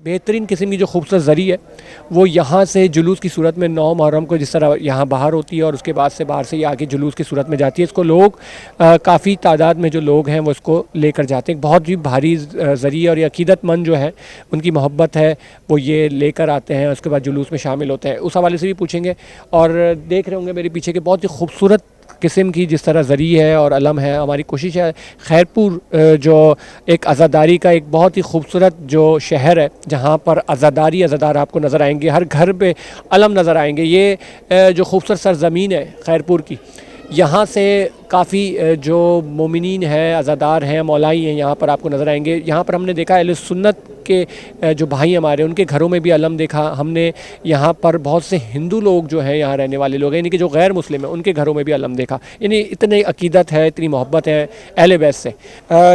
بہترین قسم کی جو خوبصورت زری ہے وہ یہاں سے جلوس کی صورت میں 9 محرم کو جس طرح یہاں باہر ہوتی ہے اور اس کے بعد سے باہر سے یہ آگے جلوس کی صورت میں جاتی ہے. اس کو لوگ کافی تعداد میں جو لوگ ہیں وہ اس کو لے کر جاتے ہیں. بہت ہی بھاری زری ہے اور یہ عقیدت مند جو ہے ان کی محبت ہے وہ یہ لے کر آتے ہیں, اس کے بعد جلوس میں شامل ہوتے ہیں. اس حوالے سے بھی پوچھیں گے. اور دیکھ رہے ہوں گے میرے پیچھے کہ بہت ہی خوبصورت قسم کی جس طرح زری ہے اور علم ہے. ہماری کوشش ہے خیرپور جو ایک عزاداری کا ایک بہت ہی خوبصورت جو شہر ہے جہاں پر عزادار آپ کو نظر آئیں گے, ہر گھر پہ علم نظر آئیں گے. یہ جو خوبصورت سرزمین ہے خیرپور کی, یہاں سے کافی جو مومنین ہیں, عزادار ہیں, مولائی ہیں, یہاں پر آپ کو نظر آئیں گے. یہاں پر ہم نے دیکھا اہل سنت کے جو بھائی ہمارے ان کے گھروں میں بھی علم دیکھا ہم نے. یہاں پر بہت سے ہندو لوگ جو ہیں یہاں رہنے والے لوگ ہیں, یعنی کہ جو غیر مسلم ہیں ان کے گھروں میں بھی علم دیکھا. یعنی اتنی عقیدت ہے, اتنی محبت ہے اہل بیت سے.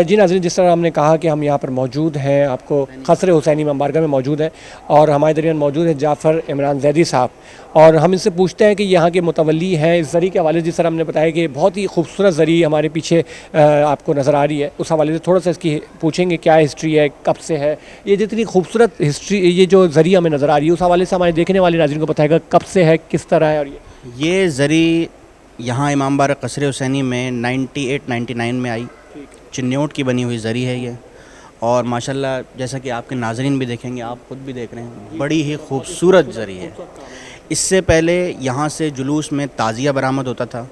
جی ناظرین, جس طرح ہم نے کہا کہ ہم یہاں پر موجود ہیں, آپ کو قصر حسینی امام بارگاہ میں موجود ہیں اور ہمارے درمیان موجود ہے جعفر عمران زیدی صاحب, اور ہم ان سے پوچھتے ہیں کہ یہاں کے متولی ہیں اس زری کے حوالے سے. جس طرح ہم نے بتایا کہ بہت ہی خوبصورت زری ہمارے پیچھے آپ کو نظر آ رہی ہے, اس حوالے سے تھوڑا سا اس کی پوچھیں گے کیا ہسٹری ہے, کب سے ہے یہ جتنی خوبصورت ہسٹری, یہ جو زری ہمیں نظر آ رہی ہے اس حوالے سے ہمارے دیکھنے والے ناظرین کو بتائے گا کب سے ہے, کس طرح ہے. اور یہ زری یہاں امام بارگاہ قصر حسینی میں 98-99 میں آئی. چنیوٹ کی بنی ہوئی زری ہے یہ, اور ماشاءاللہ جیسا کہ آپ کے ناظرین بھی دیکھیں گے, آپ خود بھی دیکھ رہے ہیں, بڑی ہی خوبصورت زری ہے. اس سے پہلے یہاں سے جلوس میں تعزیہ برآمد ہوتا تھا,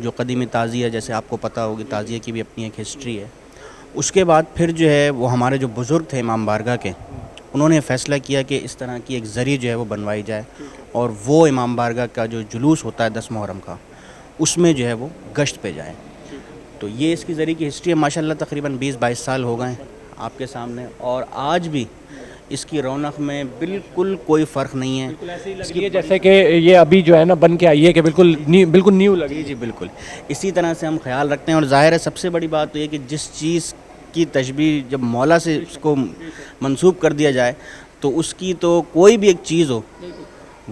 جو قدیمی تعزیہ, جیسے آپ کو پتہ ہوگی تعزیہ کی بھی اپنی ایک ہسٹری ہے. اس کے بعد پھر جو ہے وہ ہمارے جو بزرگ تھے امام بارگاہ کے, انہوں نے فیصلہ کیا کہ اس طرح کی ایک زری جو ہے وہ بنوائی جائے, اور وہ امام بارگاہ کا جو جلوس ہوتا ہے 10 محرم کا, اس میں جو ہے وہ گشت پہ جائے. تو یہ اس کی زری کی ہسٹری ہے. ماشاءاللہ تقریباً 20-22 سال ہو گئے ہیں آپ کے سامنے, اور آج بھی اس کی رونق میں بالکل کوئی فرق نہیں ہے. بالکل ایسے ہی لگ رہی ہے جیسے کہ یہ ابھی جو ہے نا بن کے آئی ہے, کہ بالکل نیو لگ رہی ہے. جی بالکل اسی طرح سے ہم خیال رکھتے ہیں. اور ظاہر ہے سب سے بڑی بات تو یہ کہ جس چیز کی تشبیہ جب مولا سے اس کو منسوب کر دیا جائے تو اس کی تو کوئی بھی ایک چیز ہو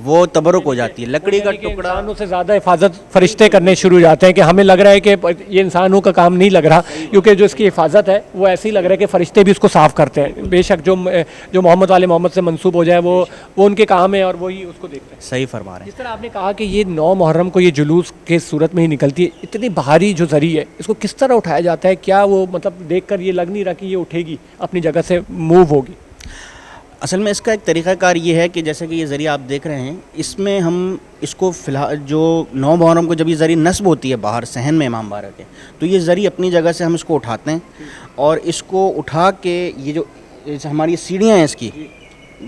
وہ تبرک ہو جاتی ہے. لکڑی کا ٹکڑا, انسانوں سے زیادہ حفاظت فرشتے کرنے شروع ہو جاتے ہیں, کہ ہمیں لگ رہا ہے کہ یہ انسانوں کا کام نہیں لگ رہا, کیونکہ جو اس کی حفاظت ہے وہ ایسے ہی لگ رہا ہے کہ فرشتے بھی اس کو صاف کرتے ہیں. بے شک جو محمد والے محمد سے منسوب ہو جائے وہ ان کے کام ہے اور وہی اس کو دیکھتے ہیں. صحیح فرما رہے ہیں. جس طرح آپ نے کہا کہ یہ 9 محرم کو یہ جلوس کے صورت میں ہی نکلتی ہے, اتنی بھاری جو زری ہے اس کو کس طرح اٹھایا جاتا ہے؟ کیا وہ مطلب دیکھ کر یہ لگ نہیں رہا کہ یہ اٹھے گی, اپنی جگہ سے موو ہوگی؟ اصل میں اس کا ایک طریقہ کار یہ ہے کہ جیسے کہ یہ ذریعہ آپ دیکھ رہے ہیں, اس میں ہم اس کو فی الحال جو 9 محرم کو جب یہ ذریعہ نصب ہوتی ہے باہر صحن میں امام بارگاہ کے, تو یہ ذریعہ اپنی جگہ سے ہم اس کو اٹھاتے ہیں, اور اس کو اٹھا کے یہ جو ہماری سیڑھیاں ہیں اس کی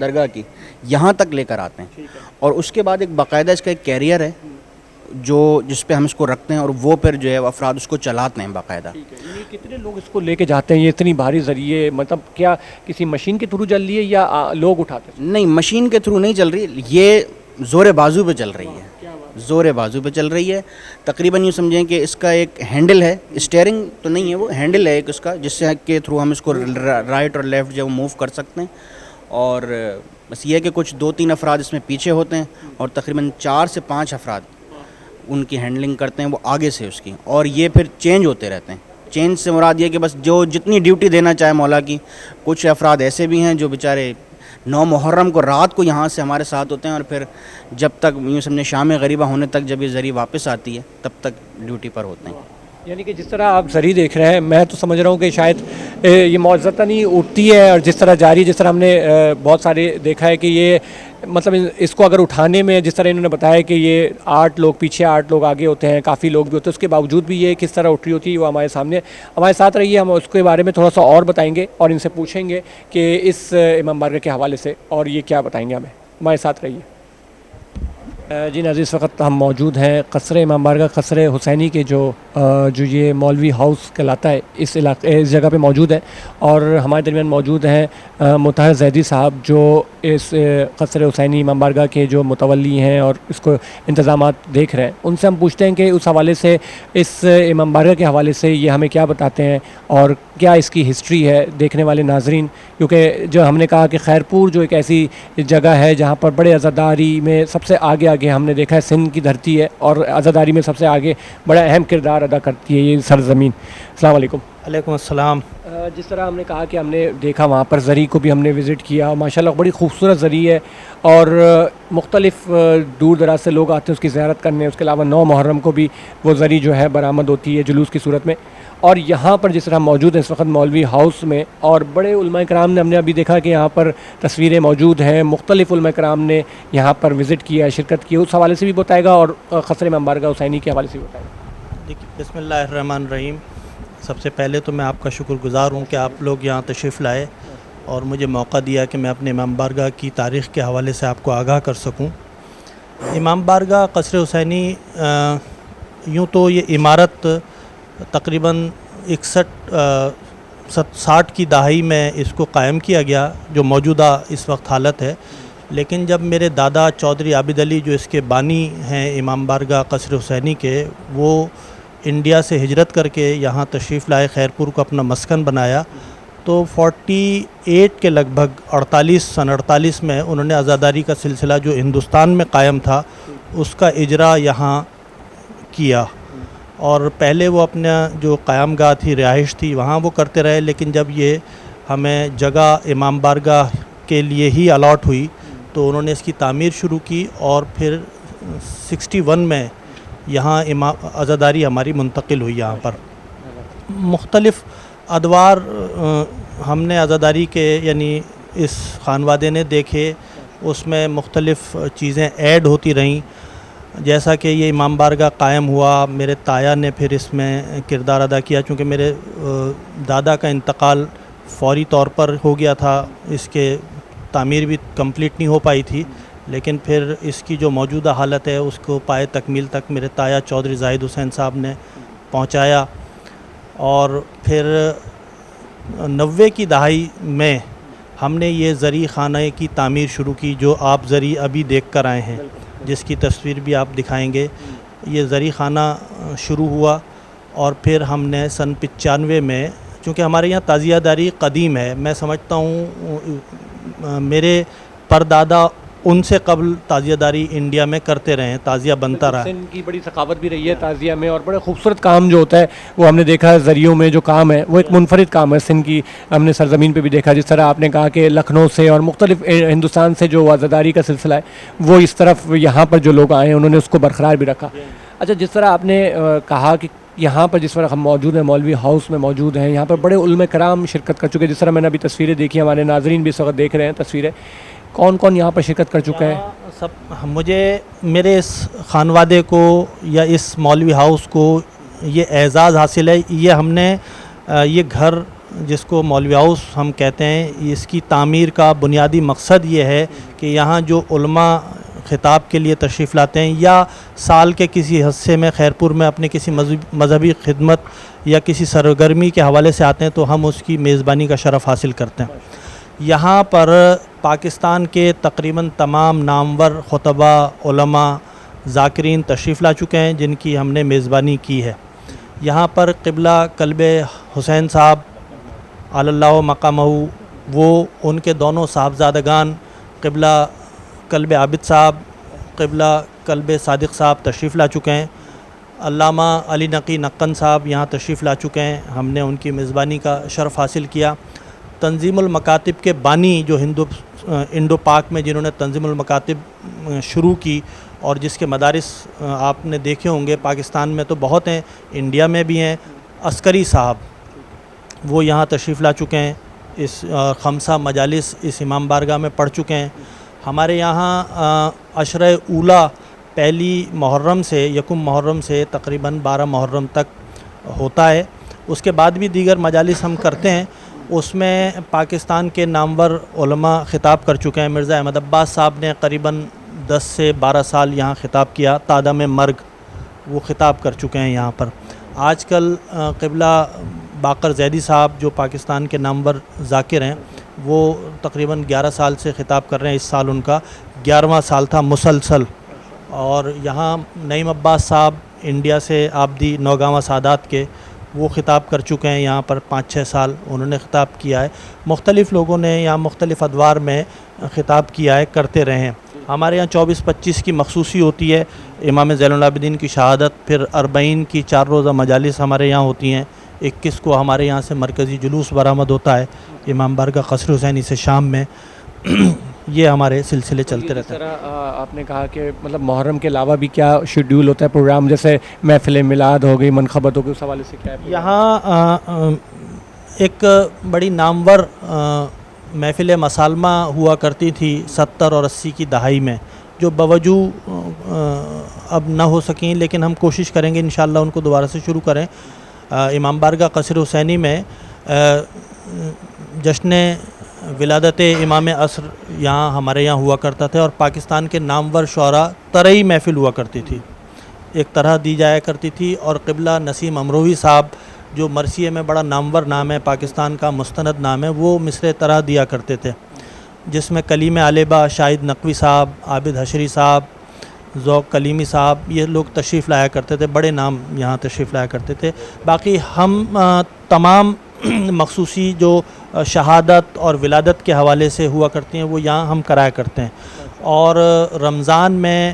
درگاہ کی, یہاں تک لے کر آتے ہیں. اور اس کے بعد ایک باقاعدہ اس کا ایک کیریئر ہے جو جس پہ ہم اس کو رکھتے ہیں, اور وہ پھر جو ہے افراد اس کو چلاتے ہیں باقاعدہ. کتنے لوگ اس کو لے کے جاتے ہیں یہ اتنی بھاری ذریعے؟ مطلب کیا کسی مشین کے تھرو چل رہی ہے یا لوگ اٹھاتے ہیں؟ نہیں, مشین کے تھرو نہیں چل رہی, یہ زور بازو پہ چل رہی ہے. زور بازو پہ چل رہی ہے. تقریباً یوں سمجھیں کہ اس کا ایک ہینڈل ہے, اسٹیئرنگ تو نہیں ہے, وہ ہینڈل ہے ایک اس کا, جس سے کے تھرو ہم اس کو رائٹ اور لیفٹ جو موو کر سکتے ہیں. اور بس یہ ہے کہ کچھ 2-3 افراد اس میں پیچھے ہوتے ہیں, اور تقریباً 4 سے 5 افراد ان کی ہینڈلنگ کرتے ہیں وہ آگے سے اس کی, اور یہ پھر چینج ہوتے رہتے ہیں. چینج سے مراد یہ کہ بس جو جتنی ڈیوٹی دینا چاہے مولا کی. کچھ افراد ایسے بھی ہیں جو بیچارے 9 محرم کو رات کو یہاں سے ہمارے ساتھ ہوتے ہیں, اور پھر جب تک یوں سمجھیں شام غریبہ ہونے تک جب یہ زری واپس آتی ہے تب تک ڈیوٹی پر ہوتے ہیں. یعنی کہ جس طرح آپ زری دیکھ رہے ہیں, میں تو سمجھ رہا ہوں کہ شاید یہ معززتاً ہی اٹھتی ہے اور جس طرح جاری, جس طرح ہم نے بہت سارے دیکھا ہے کہ یہ مطلب اس کو اگر اٹھانے میں جس طرح انہوں نے بتایا کہ یہ 8 لوگ پیچھے 8 لوگ آگے ہوتے ہیں, کافی لوگ بھی ہوتے ہیں, اس کے باوجود بھی یہ کس طرح اٹھ رہی ہوتی ہے وہ ہمارے سامنے ہمارے ساتھ رہی ہے. ہم اس کے بارے میں تھوڑا سا اور بتائیں گے اور ان سے پوچھیں گے کہ اس امام بارگاہ کے حوالے سے اور یہ کیا بتائیں گے ہمیں. ہمارے ساتھ رہیے. جی ناظرین, اس وقت ہم موجود ہیں قصر امام بارگاہ قصر حسینی کے جو یہ مولوی ہاؤس کہلاتا ہے, اس علاقے اس جگہ پہ موجود ہے, اور ہمارے درمیان موجود ہیں مطہر زیدی صاحب جو اس قصر حسینی امام بارگاہ کے جو متولی ہیں اور اس کو انتظامات دیکھ رہے ہیں. ان سے ہم پوچھتے ہیں کہ اس حوالے سے, اس امام بارگاہ کے حوالے سے یہ ہمیں کیا بتاتے ہیں اور کیا اس کی ہسٹری ہے دیکھنے والے ناظرین. کیونکہ جو ہم نے کہا کہ خیرپور جو ایک ایسی جگہ ہے جہاں پر بڑے عزاداری میں سب سے آگے ہم نے دیکھا ہے سندھ کی دھرتی ہے, اور عزاداری میں سب سے آگے بڑا اہم کردار ادا کرتی ہے یہ سرزمین. السلام علیکم. وعلیکم السلام. جس طرح ہم نے کہا کہ ہم نے دیکھا وہاں پر زری کو بھی ہم نے وزٹ کیا، ماشاءاللہ بڑی خوبصورت زری ہے، اور مختلف دور دراز سے لوگ آتے ہیں اس کی زیارت کرنے. اس کے علاوہ 9 محرم کو بھی وہ زری جو ہے برآمد ہوتی ہے جلوس کی صورت میں. اور یہاں پر جس طرح موجود ہیں اس وقت مولوی ہاؤس میں، اور بڑے علماء کرام نے، ہم نے ابھی دیکھا کہ یہاں پر تصویریں موجود ہیں، مختلف علماء کرام نے یہاں پر وزٹ کیا، شرکت کی، اس حوالے سے بھی بتائے گا، اور قصر امام بارگاہ حسینی کے حوالے سے بھی بتائے گا. دیکھیے، بسم اللہ الرحمن الرحیم. سب سے پہلے تو میں آپ کا شکر گزار ہوں کہ آپ لوگ یہاں تشریف لائے اور مجھے موقع دیا کہ میں اپنے امام بارگاہ کی تاریخ کے حوالے سے آپ کو آگاہ کر سکوں. امام بارگاہ قصر حسینی یوں تو یہ عمارت تقریباً 60 کی دہائی میں اس کو قائم کیا گیا، جو موجودہ اس وقت حالت ہے. لیکن جب میرے دادا چودھری عابد علی جو اس کے بانی ہیں امام بارگاہ قصر حسینی کے، وہ انڈیا سے ہجرت کر کے یہاں تشریف لائے، خیرپور کو اپنا مسکن بنایا، تو 48 کے لگ بھگ 48 میں انہوں نے عزاداری کا سلسلہ جو ہندوستان میں قائم تھا اس کا اجرا یہاں کیا. اور پہلے وہ اپنا جو قیام گاہ تھی، رہائش تھی، وہاں وہ کرتے رہے. لیکن جب یہ ہمیں جگہ امام بارگاہ کے لیے ہی الاٹ ہوئی تو انہوں نے اس کی تعمیر شروع کی، اور پھر 61 میں یہاں عزاداری ہماری منتقل ہوئی. یہاں پر مختلف ادوار ہم نے عزاداری کے یعنی اس خانوادے نے دیکھے، اس میں مختلف چیزیں ایڈ ہوتی رہیں. جیسا کہ یہ امام بارگاہ قائم ہوا، میرے تایا نے پھر اس میں کردار ادا کیا، چونکہ میرے دادا کا انتقال فوری طور پر ہو گیا تھا، اس کے تعمیر بھی کمپلیٹ نہیں ہو پائی تھی. لیکن پھر اس کی جو موجودہ حالت ہے اس کو پائے تکمیل تک میرے تایا چودھری زاہد حسین صاحب نے پہنچایا. اور پھر 90 کی دہائی میں ہم نے یہ زری خانہ کی تعمیر شروع کی، جو آپ زری ابھی دیکھ کر آئے ہیں، جس کی تصویر بھی آپ دکھائیں گے. یہ زری خانہ شروع ہوا، اور پھر ہم نے سن 95 میں، چونکہ ہمارے یہاں تعزیہ داری قدیم ہے، میں سمجھتا ہوں میرے پردادا ان سے قبل تعزیہ داری انڈیا میں کرتے رہے ہیں، تعزیہ بنتا رہا ہے. سندھ کی بڑی ثقافت بھی رہی ہے تعزیہ میں، اور بڑے خوبصورت کام جو ہوتا ہے وہ ہم نے دیکھا ہے زریوں میں جو کام ہے وہ ایک منفرد کام ہے. سندھ کی ہم نے سرزمین پہ بھی دیکھا، جس طرح آپ نے کہا کہ لکھنؤ سے اور مختلف ہندوستان سے جو عزاداری کا سلسلہ ہے وہ اس طرف یہاں پر جو لوگ آئے ہیں انہوں نے اس کو برقرار بھی رکھا. اچھا، جس طرح آپ نے کہا کہ یہاں پر جس وقت ہم موجود ہیں مولوی ہاؤس میں موجود ہیں، یہاں پر بڑے علماء کرام شرکت کر چکے. جس طرح میں نے ابھی تصویریں دیکھی، ہمارے ناظرین بھی اس وقت دیکھ رہے ہیں تصویریں، کون کون یہاں پر شرکت کر چکے ہیں؟ مجھے میرے اس خانوادے کو یا اس مولوی ہاؤس کو یہ اعزاز حاصل ہے. یہ ہم نے یہ گھر جس کو مولوی ہاؤس ہم کہتے ہیں، اس کی تعمیر کا بنیادی مقصد یہ ہے کہ یہاں جو علماء خطاب کے لیے تشریف لاتے ہیں یا سال کے کسی حصے میں خیرپور میں اپنے کسی مذہبی خدمت یا کسی سرگرمی کے حوالے سے آتے ہیں تو ہم اس کی میزبانی کا شرف حاصل کرتے ہیں. یہاں پر پاکستان کے تقریباً تمام نامور خطبہ، علماء، ذاکرین تشریف لا چکے ہیں جن کی ہم نے میزبانی کی ہے. یہاں پر قبلہ قلب حسین صاحب علی اللہ مقامہ، وہ ان کے دونوں صاحبزادگان قبلہ قلب عابد صاحب، قبلہ قلب صادق صاحب تشریف لا چکے ہیں. علامہ علی نقی نقن صاحب یہاں تشریف لا چکے ہیں، ہم نے ان کی میزبانی کا شرف حاصل کیا. تنظیم المکاتب کے بانی جو انڈو پاک میں جنہوں نے تنظیم المکاتب شروع کی اور جس کے مدارس آپ نے دیکھے ہوں گے، پاکستان میں تو بہت ہیں، انڈیا میں بھی ہیں، عسکری صاحب وہ یہاں تشریف لا چکے ہیں. اس 5 مجالس اس امام بارگاہ میں پڑھ چکے ہیں. ہمارے یہاں عشرہ اولیٰ پہلی محرم سے 1 محرم سے تقریباً 12 محرم تک ہوتا ہے. اس کے بعد بھی دیگر مجالس ہم کرتے ہیں. اس میں پاکستان کے نامور علماء خطاب کر چکے ہیں. مرزا احمد عباس صاحب نے قریباً 10 سے 12 سال یہاں خطاب کیا. تادم مرگ وہ خطاب کر چکے ہیں یہاں پر. آج کل قبلہ باقر زیدی صاحب جو پاکستان کے نامور ذاکر ہیں، وہ تقریباً 11 سال سے خطاب کر رہے ہیں. اس سال ان کا 11واں سال تھا مسلسل. اور یہاں نعیم عباس صاحب انڈیا سے آبدی نوگاواں سادات کے، وہ خطاب کر چکے ہیں یہاں پر 5-6 سال انہوں نے خطاب کیا ہے. مختلف لوگوں نے یہاں مختلف ادوار میں خطاب کیا ہے، کرتے رہے ہیں. ہمارے یہاں 24-25 کی مخصوصی ہوتی ہے، امام زین العابدین کی شہادت، پھر 40 کی 4 روزہ مجالس ہمارے یہاں ہوتی ہیں. 21 کو ہمارے یہاں سے مرکزی جلوس برآمد ہوتا ہے امام بارگاہ قصر حسینی سے شام میں. یہ ہمارے سلسلے چلتے رہتے ہیں. جس طرح آپ نے کہا کہ مطلب محرم کے علاوہ بھی کیا شیڈیول ہوتا ہے پروگرام، جیسے محفل میلاد ہو گئی، منقبت ہو گئی، اس حوالے سے کیا ہے؟ یہاں ایک بڑی نامور محفل مسالمہ ہوا کرتی تھی 70 اور 80 کی دہائی میں، جو بوجود اب نہ ہو سکیں، لیکن ہم کوشش کریں گے انشاءاللہ ان کو دوبارہ سے شروع کریں. امام بارگاہ قصر حسینی میں جشن ولادت امام عصر یہاں ہمارے یہاں ہوا کرتا تھا، اور پاکستان کے نامور شعراء ترئی محفل ہوا کرتی تھی، ایک طرح دی جایا کرتی تھی. اور قبلہ نسیم امروہی صاحب جو مرثیے میں بڑا نامور نام ہے، پاکستان کا مستند نام ہے، وہ مصرع طرح دیا کرتے تھے، جس میں کلیم علیبہ، شاہد نقوی صاحب، عابد حشری صاحب، ذوق کلیمی صاحب، یہ لوگ تشریف لایا کرتے تھے، بڑے نام یہاں تشریف لایا کرتے تھے. باقی ہم تمام مخصوصی جو شہادت اور ولادت کے حوالے سے ہوا کرتی ہیں وہ یہاں ہم کرایا کرتے ہیں. اور رمضان میں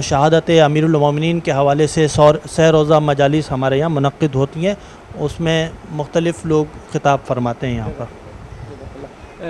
شہادت امیر المومنین کے حوالے سے سہ روزہ مجالس ہمارے یہاں منعقد ہوتی ہیں، اس میں مختلف لوگ خطاب فرماتے ہیں یہاں پر.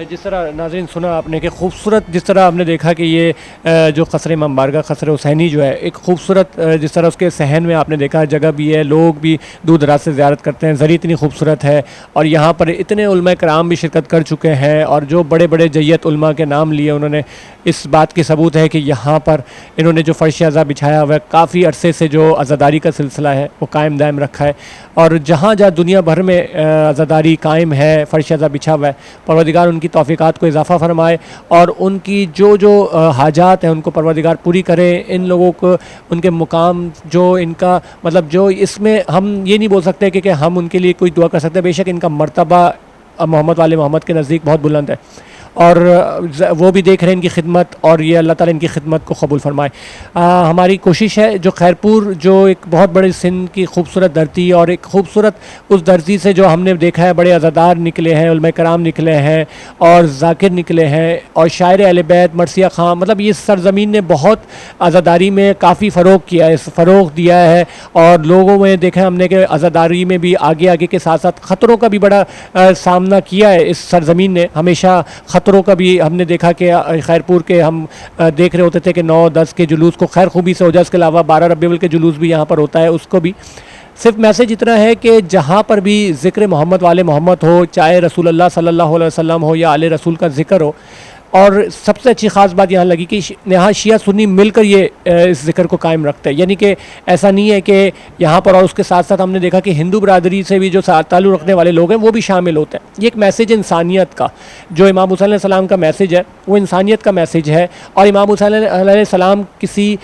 جس طرح ناظرین سنا آپ نے کہ خوبصورت، جس طرح آپ نے دیکھا کہ یہ جو قصر امام بارگاہ قصر حسینی جو ہے ایک خوبصورت، جس طرح اس کے صحن میں آپ نے دیکھا جگہ بھی ہے، لوگ بھی دور دراز سے زیارت کرتے ہیں، زری اتنی خوبصورت ہے، اور یہاں پر اتنے علماء کرام بھی شرکت کر چکے ہیں، اور جو بڑے بڑے جیت علماء کے نام لیے انہوں نے، اس بات کی ثبوت ہے کہ یہاں پر انہوں نے جو فرش عزا بچھایا ہوا ہے، کافی عرصے سے جو عزاداری کا سلسلہ ہے وہ قائم دائم رکھا ہے. اور جہاں جہاں دنیا بھر میں عزاداری قائم ہے، فرش عزا بچھا ہوا ہے، پروردگار ان کی توفیقات کو اضافہ فرمائے، اور ان کی جو حاجات ہیں ان کو پروردگار پوری کرے. ان لوگوں کو ان کے مقام جو ان کا مطلب جو اس میں ہم یہ نہیں بول سکتے کہ ہم ان کے لیے کوئی دعا کر سکتے ہیں، بے شک ان کا مرتبہ محمد والے محمد کے نزدیک بہت بلند ہے، اور وہ بھی دیکھ رہے ہیں ان کی خدمت، اور یہ اللہ تعالیٰ ان کی خدمت کو قبول فرمائے. ہماری کوشش ہے جو خیرپور جو ایک بہت بڑی سندھ کی خوبصورت دھرتی، اور ایک خوبصورت اس دھرتی سے جو ہم نے دیکھا ہے بڑے عزادار نکلے ہیں، علماء کرام نکلے ہیں، اور ذاکر نکلے ہیں، اور شاعر اہل بیت مرثیہ خان، مطلب یہ سرزمین نے بہت عزاداری میں کافی فروغ دیا ہے. اور لوگوں میں دیکھا ہے ہم نے کہ عزاداری میں بھی آگے کے ساتھ ساتھ خطروں کا بھی بڑا سامنا کیا ہے. اس سرزمین نے ہمیشہ خطروں کا بھی ہم نے دیکھا کہ خیرپور کے ہم دیکھ رہے ہوتے تھے کہ 9-10 کے جلوس کو خیر خوبی سے ہو جائے، اس کے علاوہ 12 ربیع الاول کے جلوس بھی یہاں پر ہوتا ہے، اس کو بھی صرف میسج اتنا ہے کہ جہاں پر بھی ذکر محمد والے محمد ہو، چاہے رسول اللہ صلی اللہ علیہ وسلم ہو یا آل رسول کا ذکر ہو. اور سب سے اچھی خاص بات یہاں لگی کہ یہاں شیعہ سنی مل کر یہ اس ذکر کو قائم رکھتے ہیں، یعنی کہ ایسا نہیں ہے کہ یہاں پر، اور اس کے ساتھ ساتھ ہم نے دیکھا کہ ہندو برادری سے بھی جو تعلق رکھنے والے لوگ ہیں وہ بھی شامل ہوتے ہیں. یہ ایک میسیج انسانیت کا، جو امام حسین علیہ السلام کا میسیج ہے وہ انسانیت کا میسیج ہے. اور امام حسین علیہ السلام کسی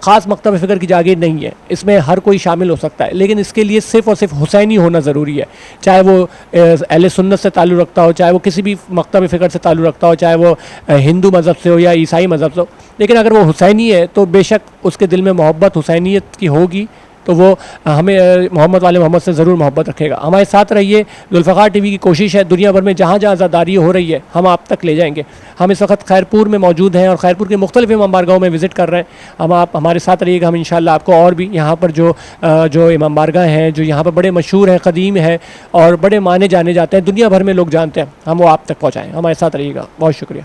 خاص مکتب فکر کی جاگیر نہیں ہے، اس میں ہر کوئی شامل ہو سکتا ہے، لیکن اس کے لیے صرف اور صرف حسینی ہونا ضروری ہے، چاہے وہ اہل سنت سے تعلق رکھتا ہو، چاہے وہ کسی بھی مکتب فکر سے تعلق رکھتا ہو، چاہے وہ ہندو مذہب سے ہو یا عیسائی مذہب سے ہو. لیکن اگر وہ حسینی ہے تو بے شک اس کے دل میں محبت حسینیت کی ہوگی، تو وہ ہمیں محمد والے محمد سے ضرور محبت رکھے گا. ہمارے ساتھ رہیے. ذوالفقار ٹی وی کی کوشش ہے دنیا بھر میں جہاں جہاں عزاداری ہو رہی ہے ہم آپ تک لے جائیں گے. ہم اس وقت خیرپور میں موجود ہیں اور خیرپور کے مختلف امام بارگاہوں میں وزٹ کر رہے ہیں. آپ ہمارے ساتھ رہیے گا. ہم انشاءاللہ آپ کو اور بھی یہاں پر جو امام بارگاہ ہیں جو یہاں پر بڑے مشہور ہیں، قدیم ہیں اور بڑے مانے جانے جاتے ہیں، دنیا بھر میں لوگ جانتے ہیں، ہم وہ آپ تک پہنچائیں. ہمارے ساتھ رہیے گا. بہت شکریہ.